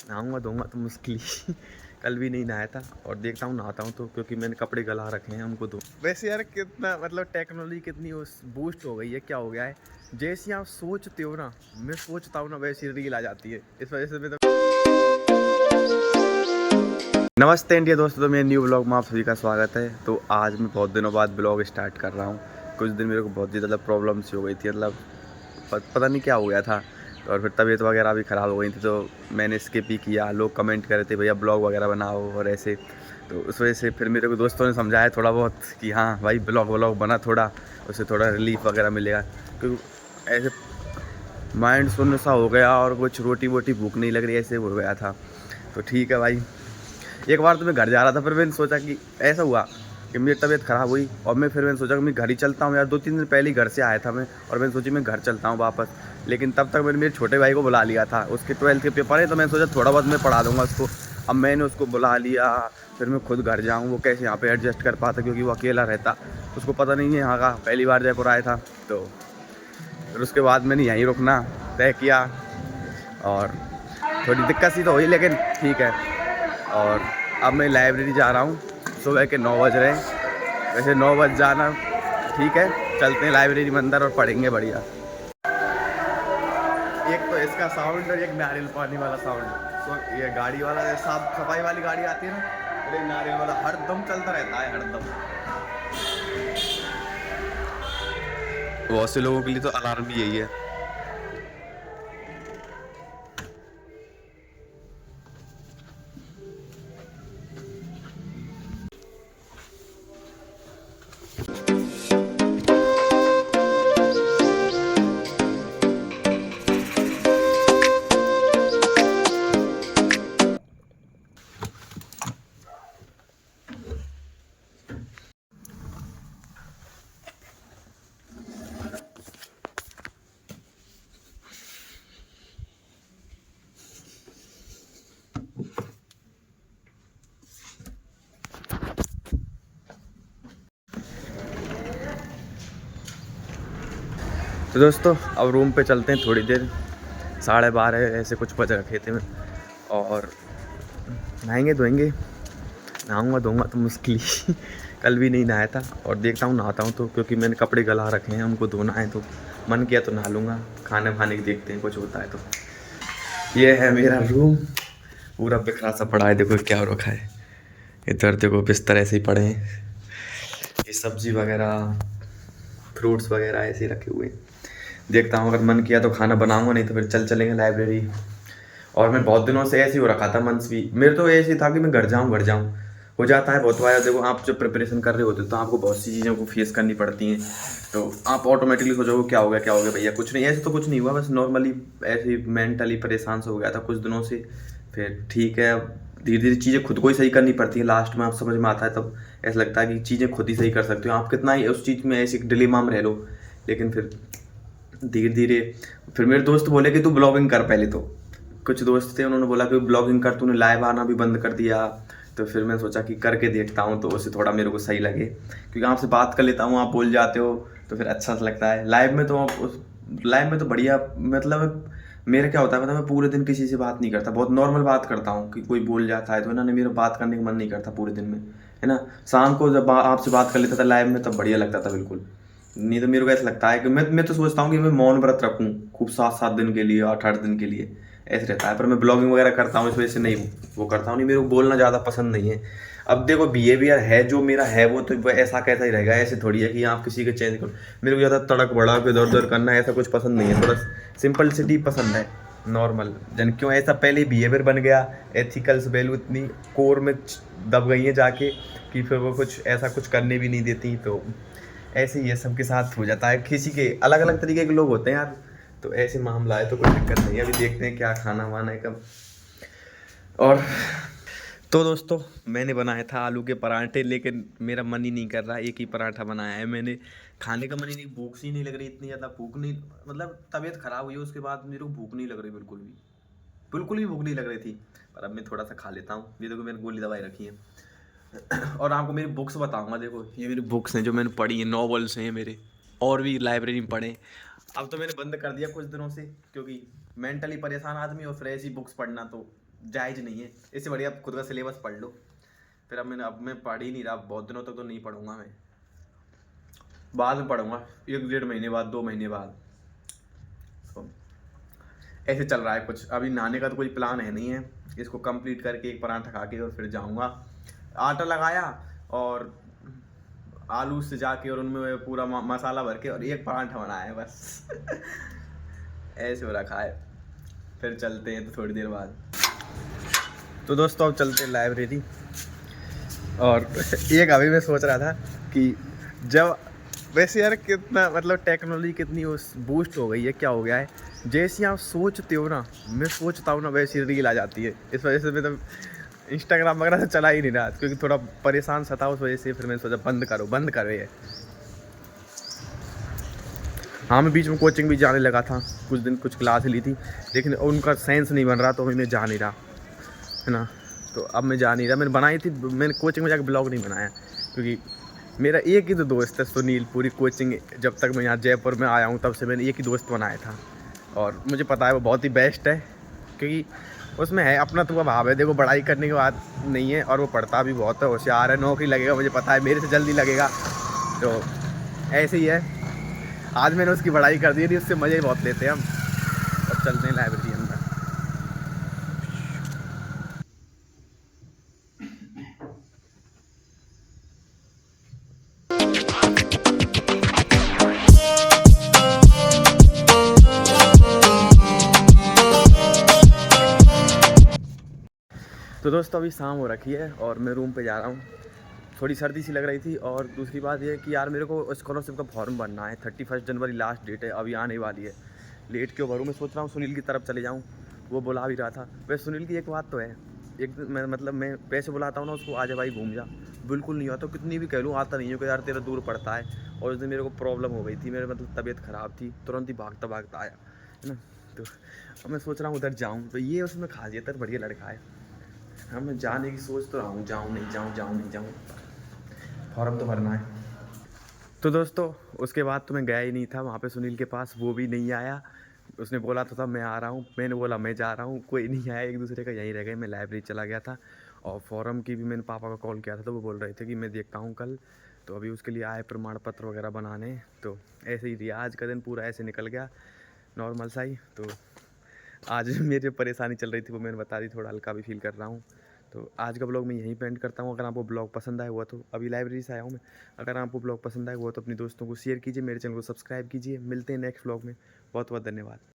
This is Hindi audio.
नहाऊँगा धोऊँगा तो मुश्किल ही कल भी नहीं नहाया था और देखता हूँ नहाता हूँ तो, क्योंकि मैंने कपड़े गला रखे हैं उनको। दो वैसे यार कितना मतलब टेक्नोलॉजी कितनी उस बूस्ट हो गई है, क्या हो गया है, जैसी आप सोचते हो ना, मैं सोचता हूँ ना वैसी रील आ जाती है। इस वजह से मैं तो नमस्ते इंडिया दोस्तों, तो मेरे न्यू ब्लॉग में आप सभी का स्वागत है। तो आज मैं बहुत दिनों बाद ब्लॉग स्टार्ट कर रहा हूँ। कुछ दिन मेरे को बहुत ज़्यादा प्रॉब्लम्स हो गई थी, मतलब पता नहीं क्या हो गया था। तो और फिर तबीयत वगैरह भी ख़राब हो गई थी, तो मैंने स्किप ही किया। लोग कमेंट कर रहे थे भैया ब्लॉग वगैरह बनाओ और ऐसे, तो उस वजह से फिर मेरे को दोस्तों ने समझाया थोड़ा बहुत कि हाँ भाई ब्लॉग व्लॉग बना थोड़ा, उससे थोड़ा रिलीफ वगैरह मिलेगा। क्योंकि ऐसे माइंड सुन्न सा हो गया और कुछ रोटी वोटी भूख नहीं लग रही, ऐसे हो गया था। तो ठीक है भाई। एक बार तो मैं घर जा रहा था, फिर मैंने सोचा कि ऐसा हुआ कि मेरी तबीयत ख़राब हुई और फिर मैंने सोचा कि मैं घर ही चलता हूँ यार। 2-3 दिन पहले ही घर से आया था मैं, और मैंने सोची मैं घर चलता हूँ वापस। लेकिन तब तक मैंने मेरे छोटे भाई को बुला लिया था, उसके 12th के पेपर है, तो मैंने सोचा थोड़ा बहुत मैं पढ़ा दूँगा उसको। अब मैंने उसको बुला लिया, फिर मैं खुद घर जाऊँ, वो कैसे यहाँ पर एडजस्ट कर पाता, क्योंकि वो अकेला रहता, उसको पता नहीं है यहाँ का, पहली बार जयपुर आया था। तो फिर उसके बाद मैंने यहीं रुकना तय किया, और थोड़ी दिक्कत सी तो हुई लेकिन ठीक है। और अब मैं लाइब्रेरी जा रहा हूँ, सुबह के 9 बज रहे हैं। वैसे 9 बज जाना ठीक है, चलते हैं लाइब्रेरी में अंदर और पढ़ेंगे बढ़िया। एक तो इसका साउंड और एक नारियल पानी वाला साउंड, तो ये गाड़ी वाला साफ सफाई वाली गाड़ी आती है ना, और एक नारियल वाला हरदम चलता रहता है हरदम। बहुत से लोगों के लिए तो अलार्म भी यही है। तो दोस्तों अब रूम पे चलते हैं थोड़ी देर, 12:30 ऐसे कुछ बज रखे थे मैं। और नहाएंगे धोएंगे, नहाऊँगा धोऊँगा तो मुश्किल ही कल भी नहीं नहाया था और देखता हूँ नहाता हूँ तो, क्योंकि मैंने कपड़े गला रखे हैं उनको धोना है, तो मन किया तो नहा लूँगा। खाने खाने की देखते हैं कुछ होता है तो। ये है मेरा रूम, पूरा बिखरा सा पड़ा है, देखो क्या हो रखा है। इधर देखो बिस्तर ऐसे ही पड़े हैं, ये सब्जी वगैरह फ्रूट्स वगैरह ऐसे ही रखे हुए हैं। देखता हूँ अगर मन किया तो खाना बनाऊँगा, नहीं तो फिर चलेंगे लाइब्रेरी। और मैं बहुत दिनों से ऐसे ही हो रखा था मन भी, मेरे तो ऐसे ही था कि मैं घर जाऊँ हो जाता है बहुत बार। देखो आप जब प्रिपरेशन कर रहे होते हो तो आपको बहुत सी चीज़ों को फेस करनी पड़ती हैं, तो आप ऑटोमेटिकली सोचोगे क्या हो गया भैया, कुछ नहीं। ऐसे तो कुछ नहीं हुआ, बस नॉर्मली ऐसे ही मेंटली परेशान से हो गया था कुछ दिनों से। फिर ठीक है, अब धीरे धीरे चीज़ें खुद को ही सही करनी पड़ती है, लास्ट में आप समझ में आता है तब ऐसा लगता है कि चीज़ें खुद ही सही कर सकते हो। आप कितना ही उस चीज़ में ऐसे डिलेमा में रह लो, लेकिन फिर धीरे धीरे फिर मेरे दोस्त बोले कि तू ब्लॉगिंग कर पहले। तो कुछ दोस्त थे, उन्होंने बोला कि ब्लॉगिंग कर, तूने लाइव आना भी बंद कर दिया। तो फिर मैंने सोचा कि करके देखता हूँ, तो उससे थोड़ा मेरे को सही लगे, क्योंकि आपसे बात कर लेता हूँ, आप बोल जाते हो तो फिर अच्छा सा लगता है। लाइव में तो बढ़िया, मतलब मेरा क्या होता है मतलब मैं पूरे दिन किसी से बात नहीं करता, बहुत नॉर्मल बात करता हूँ। कि कोई बोल जाता है तो ना मेरा बात करने का मन नहीं करता पूरे दिन में, है ना। शाम को जब आपसे बात कर लेता था लाइव में तब बढ़िया लगता था बिल्कुल। नहीं तो मेरे को ऐसा लगता है कि मैं तो सोचता हूँ कि मैं मौन व्रत रखूँ खूब 7-7 दिन के लिए, 8-8 दिन के लिए, ऐसे रहता है। पर मैं ब्लॉगिंग वगैरह करता हूँ इस वजह से नहीं वो करता हूँ, नहीं मेरे को बोलना ज़्यादा पसंद नहीं है। अब देखो बिहेवियर है जो मेरा है, वो तो ऐसा कैसा ही रहेगा, ऐसे थोड़ी है कि आप किसी के चेंज करो। मेरे को ज़्यादा तड़क भड़क के इधर उधर करना ऐसा कुछ पसंद नहीं है, थोड़ा सिंपलिसिटी पसंद है, नॉर्मल। जन क्यों ऐसा पहले बिहेवियर बन गया, एथिकल्स वैल्यू इतनी कोर में दब गई है जाके कि फिर वो कुछ ऐसा कुछ करने भी नहीं देती। तो ऐसे ही ये सबके साथ हो जाता है, किसी के अलग अलग तरीके के लोग होते हैं यार। तो ऐसे मामला है तो कोई दिक्कत नहीं है। अभी देखते हैं क्या खाना वाना है कब। और तो दोस्तों मैंने बनाया था आलू के पराठे, लेकिन मेरा मन ही नहीं कर रहा, एक ही पराठा बनाया है मैंने। खाने का मन ही नहीं, भूख सी नहीं लग रही, इतनी ज़्यादा भूख नहीं, मतलब तबीयत खराब हुई है उसके बाद मेरे को भूख नहीं लग रही, बिल्कुल भी भूख नहीं लग रही थी। पर अब मैं थोड़ा सा खा लेता हूँ, ये देखो मैंने गोली दवाई रखी है। और आपको मेरी बुक्स बताऊंगा, देखो ये मेरी बुक्स हैं जो मैंने पढ़ी हैं, नॉवेल्स हैं मेरे, और भी लाइब्रेरी में पढ़े। अब तो मैंने बंद कर दिया कुछ दिनों से, क्योंकि मेंटली परेशान आदमी और फिर ऐसी बुक्स पढ़ना तो जायज़ नहीं है। इससे बढ़िया खुद का सिलेबस पढ़ लो। फिर अब मैं पढ़ ही नहीं रहा, बहुत दिनों तक तो नहीं पढ़ूंगा मैं, बाद में पढ़ूंगा 1-1.5 महीने बाद, 2 महीने बाद। तो ऐसे चल रहा है कुछ। अभी नहाने का तो कोई प्लान है नहीं है, इसको कंप्लीट करके एक पराठा खा के और फिर जाऊंगा। आटा लगाया और आलू से जाके और उनमें पूरा मसाला भर के और एक पराठा बनाया है बस। ऐसे हो रखा है। फिर चलते हैं तो थोड़ी देर बाद। तो दोस्तों अब चलते हैं लाइब्रेरी। और एक अभी मैं सोच रहा था कि जब वैसे यार कितना मतलब टेक्नोलॉजी कितनी उस बूस्ट हो गई है, क्या हो गया है, जैसे आप सोचते हो ना, मैं सोचता हूँ ना, वैसी रील आ जाती है। इस वजह से मैं तो इंस्टाग्राम वगैरह से चला ही नहीं रहा, क्योंकि थोड़ा परेशान था उस वजह से। फिर मैंने सोचा बंद करो ये। हाँ, मैं बीच में कोचिंग भी जाने लगा था, कुछ दिन कुछ क्लास ली थी, लेकिन उनका सेंस नहीं बन रहा, तो अभी मैं जा नहीं रहा है ना। तो अब मैं जा नहीं रहा। मैंने बनाई थी, मैंने कोचिंग में जाकर ब्लॉग नहीं बनाया, क्योंकि मेरा एक ही तो दोस्त है सुनील। पूरी कोचिंग जब तक मैं यहाँ जयपुर में आया हूँ तब से मैंने एक ही दोस्त बनाया था, और मुझे पता है वो बहुत ही बेस्ट है, क्योंकि उसमें है अपना तो भाव है। देखो, पढ़ाई करने की बात नहीं है, और वो पढ़ता भी बहुत है, होशियार है, नौकरी लगेगा मुझे पता है, मेरे से जल्दी लगेगा। तो ऐसे ही है। आज मैंने उसकी पढ़ाई कर दी थी, उससे मज़े ही बहुत लेते हैं हम। अब चलते हैं लाइब्रेरी अंदर। तो दोस्तों अभी शाम हो रखी है और मैं रूम पे जा रहा हूँ। थोड़ी सर्दी सी लग रही थी, और दूसरी बात ये है कि यार मेरे को स्कॉलरशिप का फॉर्म भरना है। 31 जनवरी लास्ट डेट है, अभी आने वाली है। लेट क्यों भरूँ? मैं सोच रहा हूँ सुनील की तरफ चले जाऊँ, वो बुला भी रहा था। वैसे सुनील की एक बात तो है, एक दिन मैं मतलब मैं पैसे बुलाता हूँ ना उसको, आ जा भाई घूम जा, बिल्कुल नहीं आता। कितनी भी कह लूँ आता नहीं है, कि यार तेरा दूर पड़ता है। और उस दिन मेरे को प्रॉब्लम हो गई थी, मेरे मतलब तबीयत ख़राब थी, तुरंत ही भागता भागता आया है ना। तो अब मैं सोच रहा हूँ उधर जाऊँ, तो ये उसमें खासियत है, बढ़िया लड़का है। हाँ, मैं जाने की सोच तो रहा हूँ, जाऊँ नहीं जाऊँ, जाऊँ नहीं जाऊँ, फॉर्म तो भरना है। तो दोस्तों उसके बाद तो मैं गया ही नहीं था वहाँ पे सुनील के पास, वो भी नहीं आया। उसने बोला तो था मैं आ रहा हूँ, मैंने बोला मैं जा रहा हूँ, कोई नहीं आया, एक दूसरे का यहीं रह गए। मैं लाइब्रेरी चला गया था, और फॉर्म की भी मैंने पापा को कॉल किया था, तो वो बोल रहे थे कि मैं देखता हूँ कल। तो अभी उसके लिए आए प्रमाण पत्र वगैरह बनाने। तो ऐसे ही दिया, आज का दिन पूरा ऐसे निकल गया, नॉर्मल सा ही। तो आज मेरी परेशानी चल रही थी वो मैंने बता दी, थोड़ा हल्का भी फील कर रहा हूँ। तो आज का ब्लॉग मैं यहीं पे एंड करता हूँ। अगर आपको ब्लॉग पसंद आया हुआ, तो अभी लाइब्रेरी से आया हूँ मैं, अगर आपको ब्लॉग पसंद आया हुआ तो अपने दोस्तों को शेयर कीजिए, मेरे चैनल को सब्सक्राइब कीजिए। मिलते हैं नेक्स्ट ब्लॉग में। बहुत बहुत धन्यवाद।